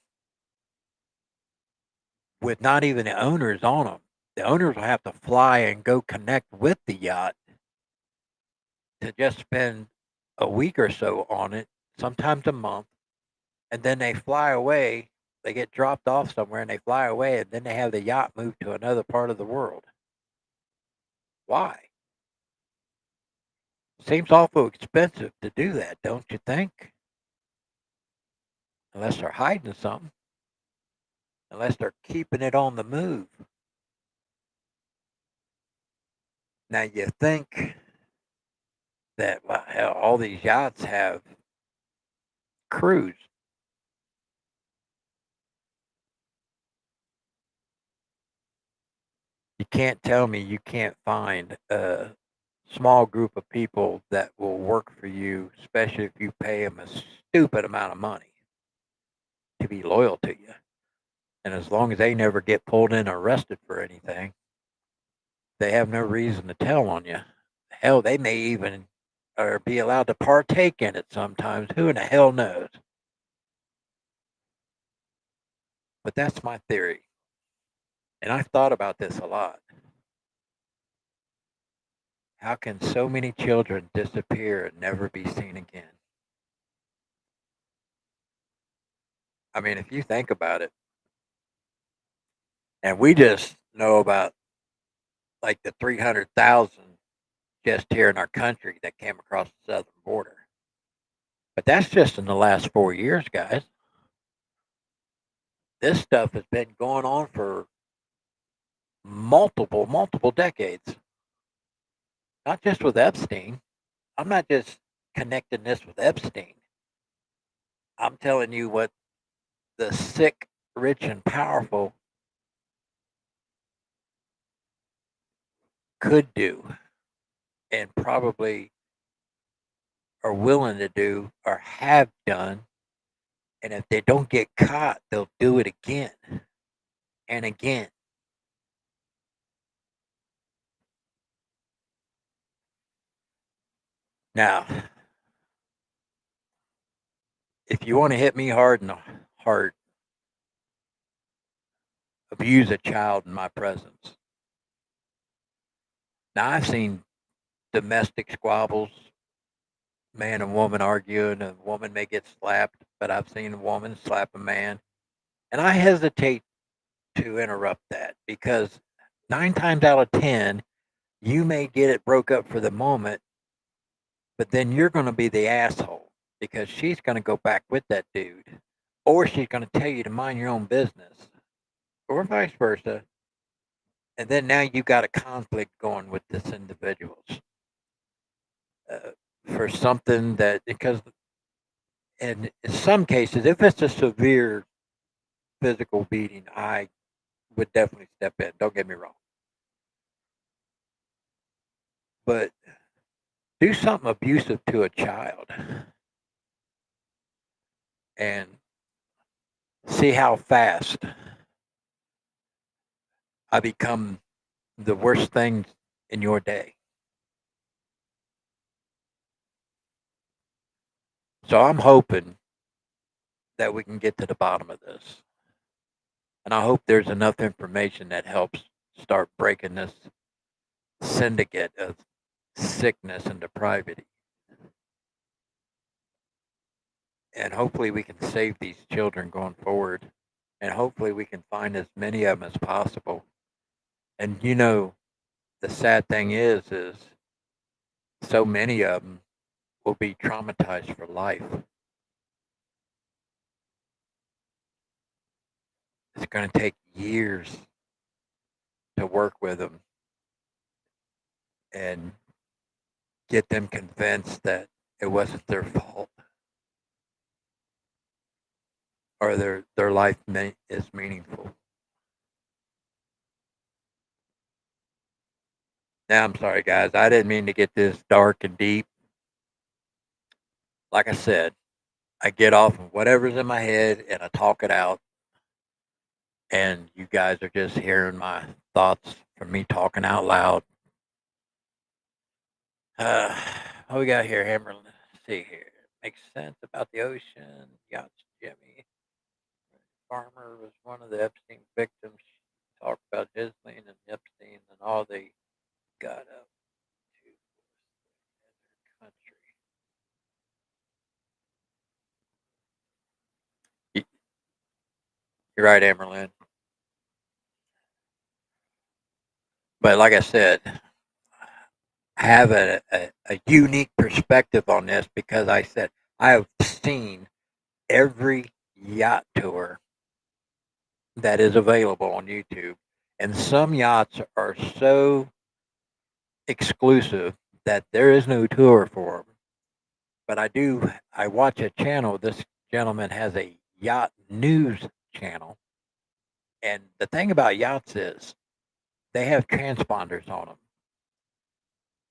Speaker 1: with not even the owners on them. The owners will have to fly and go connect with the yacht to just spend a week or so on it, sometimes a month, and then they fly away. They get dropped off somewhere and they fly away, and then they have the yacht moved to another part of the world. Why? Seems awful expensive to do that, don't you think? Unless they're hiding something, unless they're keeping it on the move. Now you think that, well, hell, all these yachts have crews. You can't tell me you can't find a small group of people that will work for you, especially if you pay them a stupid amount of money to be loyal to you. And as long as they never get pulled in or arrested for anything, they have no reason to tell on you. Hell, they may even or be allowed to partake in it sometimes. Who in the hell knows? But that's my theory. And I've thought about this a lot. How can so many children disappear and never be seen again? I mean, if you think about it, and we just know about like the 300,000 just here in our country that came across the southern border. But that's just in the last 4 years, guys. This stuff has been going on for multiple decades. Not just with Epstein. I'm not just connecting this with Epstein. I'm telling you what the sick, rich, and powerful could do and probably are willing to do or have done. And if they don't get caught, they'll do it again and again. Now, if you want to hit me hard in the heart, abuse a child in my presence. Now, I've seen domestic squabbles, man and woman arguing, a woman may get slapped, but I've seen a woman slap a man. And I hesitate to interrupt that because 9 times out of 10, you may get it broke up for the moment, but then you're going to be the asshole because she's going to go back with that dude, or she's going to tell you to mind your own business, or vice versa. And then now you got a conflict going with this individual for something that, because in some cases, if it's a severe physical beating, I would definitely step in. Don't get me wrong. But do something abusive to a child and see how fast I become the worst thing in your day. So I'm hoping that we can get to the bottom of this. And I hope there's enough information that helps start breaking this syndicate of sickness and depravity. And hopefully we can save these children going forward. And hopefully we can find as many of them as possible. And the sad thing is so many of them will be traumatized for life. It's going to take years to work with them and get them convinced that it wasn't their fault or their life is meaningful. Now, I'm sorry, guys. I didn't mean to get this dark and deep. Like I said, I get off of whatever's in my head and I talk it out. And you guys are just hearing my thoughts from me talking out loud. Uh, what we got here, Hammer? Let's see here. Makes sense about the ocean. Yachts, Jimmy. Farmer was one of the Epstein victims. Talked about Ghislaine and Epstein and all they got up to their country. You're right, Amerlin. But like I said, I have a unique perspective on this because I said I have seen every yacht tour that is available on YouTube. And some yachts are so exclusive that there is no tour for them. But I watch a channel. This gentleman has a yacht news channel. And the thing about yachts is they have transponders on them.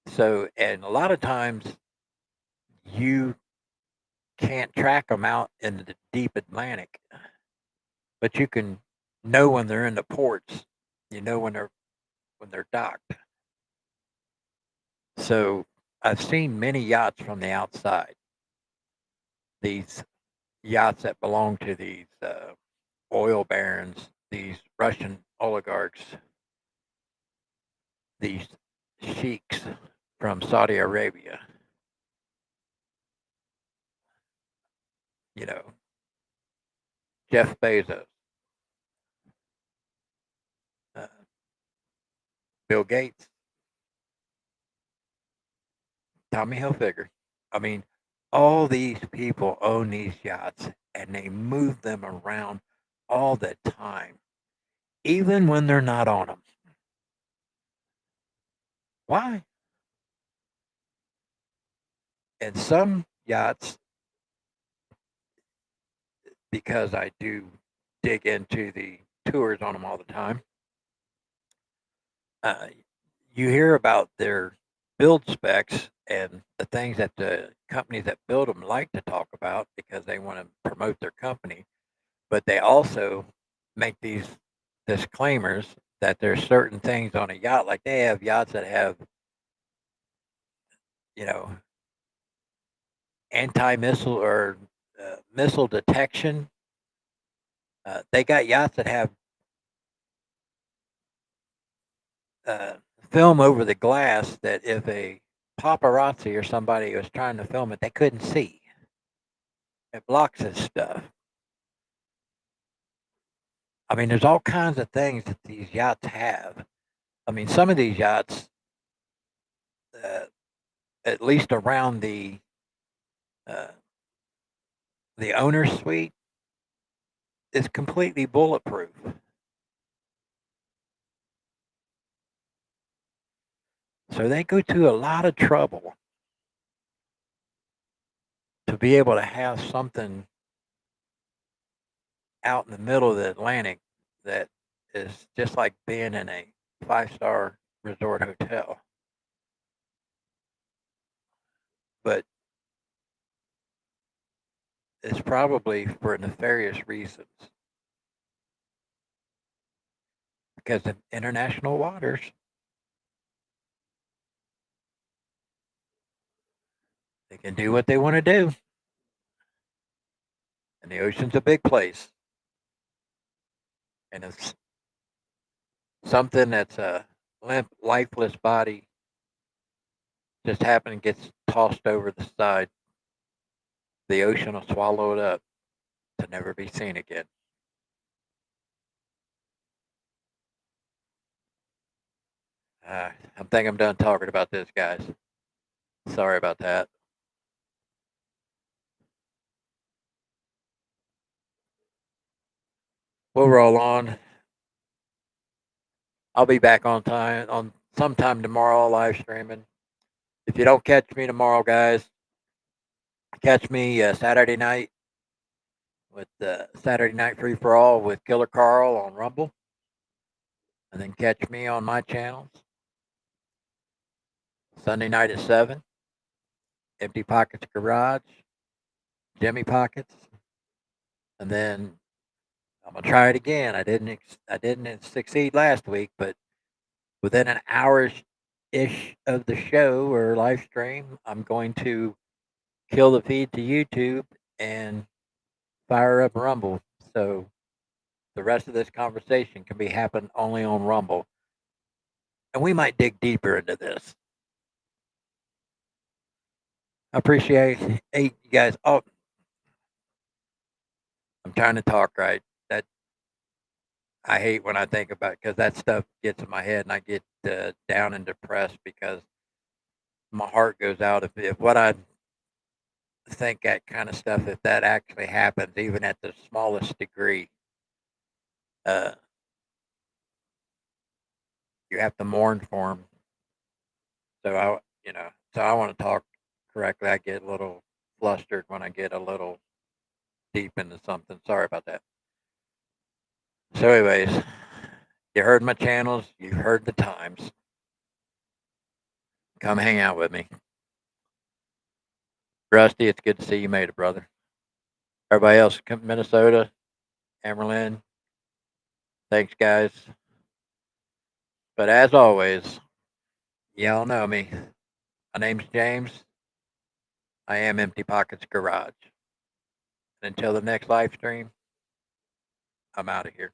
Speaker 1: So, and a lot of times you can't track them out in the deep Atlantic, but you can know when they're in the ports. You know when they're docked. So I've seen many yachts from the outside. These yachts that belong to these oil barons, these Russian oligarchs, these sheiks from Saudi Arabia. You know, Jeff Bezos, uh, Bill Gates, Tommy Hilfiger. I mean, all these people own these yachts and they move them around all the time, even when they're not on them. Why? And some yachts, because I do dig into the tours on them all the time, uh, you hear about their build specs and the things that the companies that build them like to talk about because they want to promote their company, but they also make these disclaimers that there's certain things on a yacht, like they have yachts that have, you know, anti-missile or missile detection. They got yachts that have uh, film over the glass that if a paparazzi or somebody was trying to film it, they couldn't see. It blocks this stuff. I mean, there's all kinds of things that these yachts have. I mean, some of these yachts, uh, at least around uh, the owner's suite, is completely bulletproof. So they go to a lot of trouble to be able to have something out in the middle of the Atlantic that is just like being in a five-star resort hotel. But it's probably for nefarious reasons because of international waters. They can do what they want to do. And the ocean's a big place. And if something that's a limp, lifeless body just happens and gets tossed over the side, the ocean will swallow it up to never be seen again. I think I'm done talking about this, guys. Sorry about that. We'll roll on. I'll be back on time on sometime tomorrow live streaming. If you don't catch me tomorrow, guys, catch me Saturday night with Saturday Night Free for All with Killer Carl on Rumble, and then catch me on my channels Sunday night at 7. Empty Pockets Garage, Jimmy Pockets, and then I'm gonna try it again. I didn't succeed last week, but within an hour ish of the show or live stream, I'm going to kill the feed to YouTube and fire up Rumble. So the rest of this conversation can be happen only on Rumble. And we might dig deeper into this. I appreciate you guys. Oh, I'm trying to talk right. That I hate when I think about because that stuff gets in my head and I get down and depressed because my heart goes out if what I think that kind of stuff, if that actually happens, even at the smallest degree, uh, you have to mourn for them. So so I want to talk correctly. I get a little flustered when I get a little deep into something. Sorry about that. So, anyways, you heard my channels. You heard the times. Come hang out with me. Rusty, it's good to see you made it, brother. Everybody else, Minnesota, Amerlin, thanks, guys. But as always, y'all know me. My name's James. I am Empty Pockets Garage. And until the next live stream, I'm out of here.